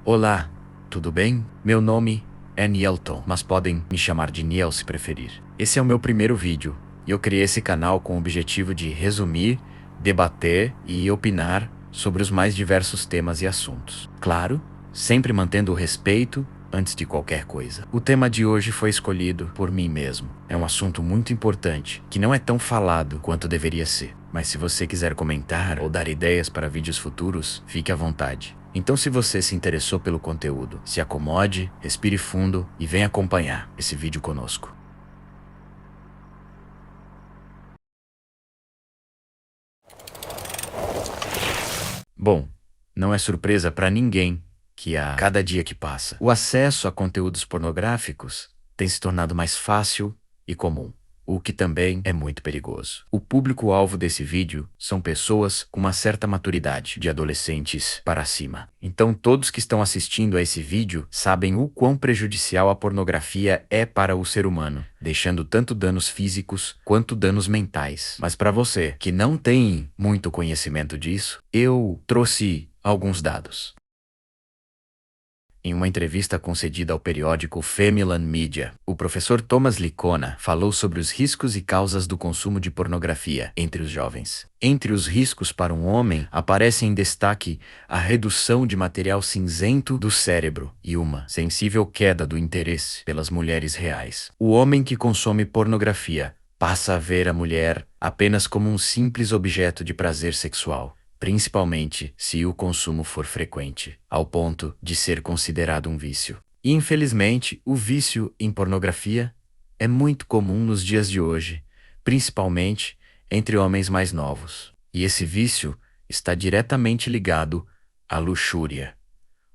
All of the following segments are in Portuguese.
Olá, tudo bem? Meu nome é Nielton, mas podem me chamar de Niel se preferir. Esse é o meu primeiro vídeo e eu criei esse canal com o objetivo de resumir, debater e opinar sobre os mais diversos temas e assuntos. Claro, sempre mantendo o respeito antes de qualquer coisa. O tema de hoje foi escolhido por mim mesmo. É um assunto muito importante, que não é tão falado quanto deveria ser. Mas se você quiser comentar ou dar ideias para vídeos futuros, fique à vontade. Então, se você se interessou pelo conteúdo, se acomode, respire fundo e venha acompanhar esse vídeo conosco. Bom, não é surpresa para ninguém que a cada dia que passa, o acesso a conteúdos pornográficos tem se tornado mais fácil e comum, o que também é muito perigoso. O público-alvo desse vídeo são pessoas com uma certa maturidade, de adolescentes para cima. Então todos que estão assistindo a esse vídeo sabem o quão prejudicial a pornografia é para o ser humano, deixando tanto danos físicos quanto danos mentais. Mas para você que não tem muito conhecimento disso, eu trouxe alguns dados. Em uma entrevista concedida ao periódico Femilan Media, o professor Thomas Licona falou sobre os riscos e causas do consumo de pornografia entre os jovens. Entre os riscos para um homem, aparece em destaque a redução de material cinzento do cérebro e uma sensível queda do interesse pelas mulheres reais. O homem que consome pornografia passa a ver a mulher apenas como um simples objeto de prazer sexual, principalmente se o consumo for frequente, ao ponto de ser considerado um vício. E, infelizmente, o vício em pornografia é muito comum nos dias de hoje, principalmente entre homens mais novos. E esse vício está diretamente ligado à luxúria,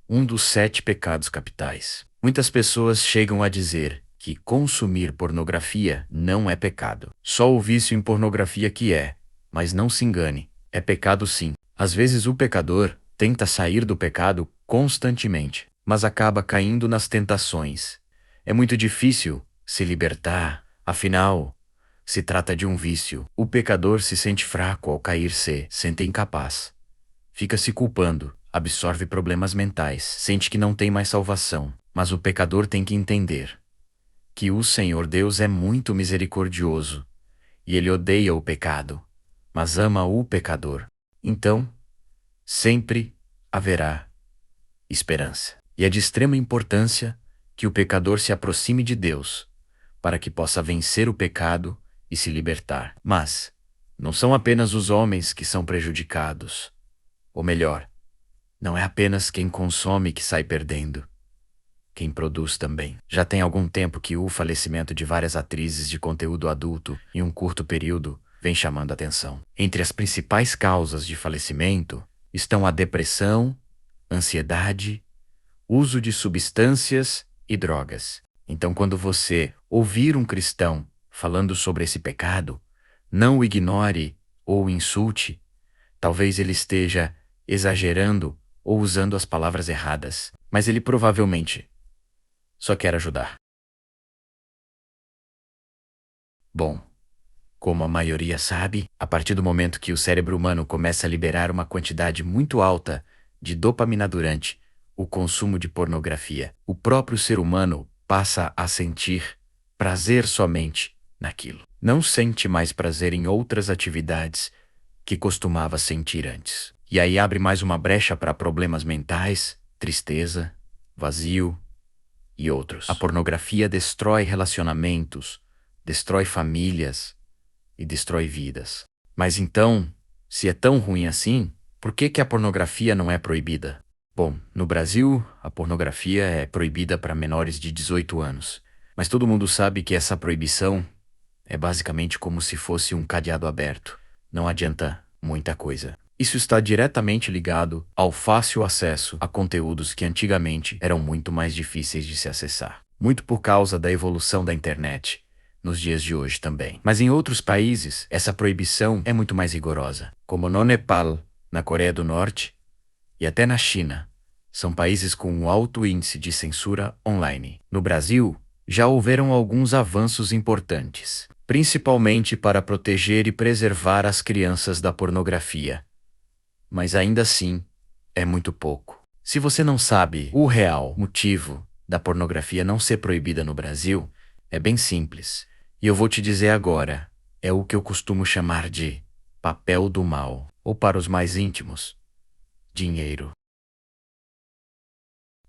um dos 7 pecados capitais. Muitas pessoas chegam a dizer que consumir pornografia não é pecado. Só o vício em pornografia que é, mas não se engane. É pecado sim. Às vezes o pecador tenta sair do pecado constantemente, mas acaba caindo nas tentações. É muito difícil se libertar, afinal, se trata de um vício. O pecador se sente fraco ao cair, se sente incapaz. Fica se culpando, absorve problemas mentais, sente que não tem mais salvação. Mas o pecador tem que entender que o Senhor Deus é muito misericordioso e Ele odeia o pecado, mas ama o pecador. Então, sempre haverá esperança. E é de extrema importância que o pecador se aproxime de Deus, para que possa vencer o pecado e se libertar. Mas não são apenas os homens que são prejudicados. Ou melhor, não é apenas quem consome que sai perdendo. Quem produz também. Já tem algum tempo que o falecimento de várias atrizes de conteúdo adulto em um curto período vem chamando a atenção. Entre as principais causas de falecimento estão a depressão, ansiedade, uso de substâncias e drogas. Então, quando você ouvir um cristão falando sobre esse pecado, não o ignore ou o insulte. Talvez ele esteja exagerando ou usando as palavras erradas, mas ele provavelmente só quer ajudar. Bom, como a maioria sabe, a partir do momento que o cérebro humano começa a liberar uma quantidade muito alta de dopamina durante o consumo de pornografia, o próprio ser humano passa a sentir prazer somente naquilo. Não sente mais prazer em outras atividades que costumava sentir antes. E aí abre mais uma brecha para problemas mentais, tristeza, vazio e outros. A pornografia destrói relacionamentos, destrói famílias e destrói vidas. Mas então, se é tão ruim assim, por que a pornografia não é proibida? Bom, no Brasil, a pornografia é proibida para menores de 18 anos. Mas todo mundo sabe que essa proibição é basicamente como se fosse um cadeado aberto. Não adianta muita coisa. Isso está diretamente ligado ao fácil acesso a conteúdos que antigamente eram muito mais difíceis de se acessar. Muito por causa da evolução da internet, nos dias de hoje também. Mas em outros países, essa proibição é muito mais rigorosa, como no Nepal, na Coreia do Norte e até na China. São países com um alto índice de censura online. No Brasil, já houveram alguns avanços importantes, principalmente para proteger e preservar as crianças da pornografia. Mas ainda assim, é muito pouco. Se você não sabe o real motivo da pornografia não ser proibida no Brasil, é bem simples. E eu vou te dizer agora, é o que eu costumo chamar de papel do mal, ou para os mais íntimos, dinheiro.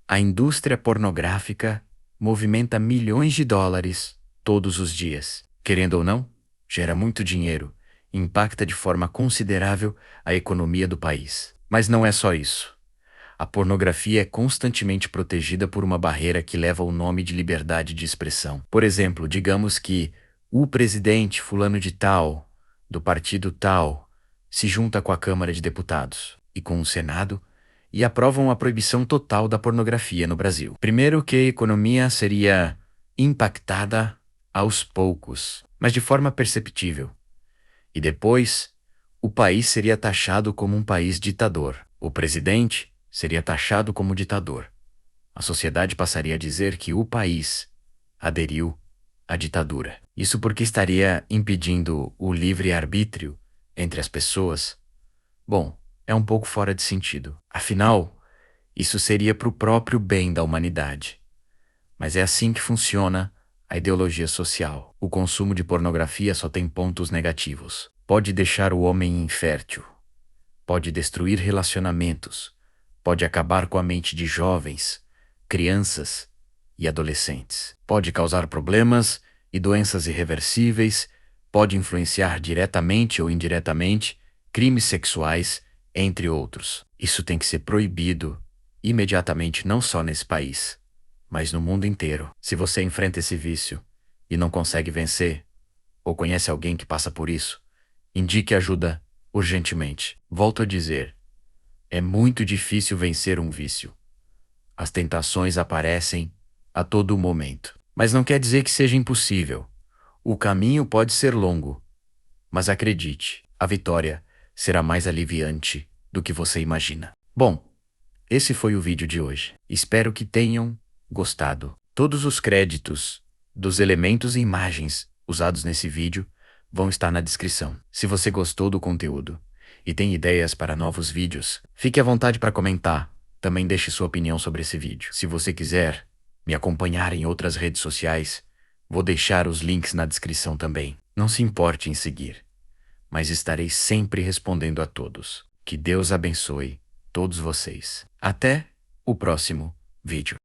A indústria pornográfica movimenta milhões de dólares todos os dias. Querendo ou não, gera muito dinheiro e impacta de forma considerável a economia do país. Mas não é só isso. A pornografia é constantemente protegida por uma barreira que leva o nome de liberdade de expressão. Por exemplo, digamos que o presidente fulano de tal, do partido tal, se junta com a Câmara de Deputados e com o Senado e aprovam a proibição total da pornografia no Brasil. Primeiro que a economia seria impactada aos poucos, mas de forma perceptível. E depois, o país seria taxado como um país ditador. O presidente seria taxado como ditador. A sociedade passaria a dizer que o país aderiu à ditadura. Isso porque estaria impedindo o livre-arbítrio entre as pessoas. Bom, é um pouco fora de sentido. Afinal, isso seria para o próprio bem da humanidade. Mas é assim que funciona a ideologia social. O consumo de pornografia só tem pontos negativos. Pode deixar o homem infértil. Pode destruir relacionamentos. Pode acabar com a mente de jovens, crianças e adolescentes. Pode causar problemas e doenças irreversíveis. Pode influenciar diretamente ou indiretamente crimes sexuais, entre outros. Isso tem que ser proibido imediatamente, não só nesse país, mas no mundo inteiro. Se você enfrenta esse vício e não consegue vencer, ou conhece alguém que passa por isso, indique ajuda urgentemente. Volto a dizer, é muito difícil vencer um vício. As tentações aparecem a todo momento. Mas não quer dizer que seja impossível. O caminho pode ser longo, mas acredite, a vitória será mais aliviante do que você imagina. Bom, esse foi o vídeo de hoje. Espero que tenham gostado. Todos os créditos dos elementos e imagens usados nesse vídeo vão estar na descrição. Se você gostou do conteúdo e tem ideias para novos vídeos, fique à vontade para comentar. Também deixe sua opinião sobre esse vídeo. Se você quiser me acompanhar em outras redes sociais, vou deixar os links na descrição também. Não se importe em seguir, mas estarei sempre respondendo a todos. Que Deus abençoe todos vocês. Até o próximo vídeo.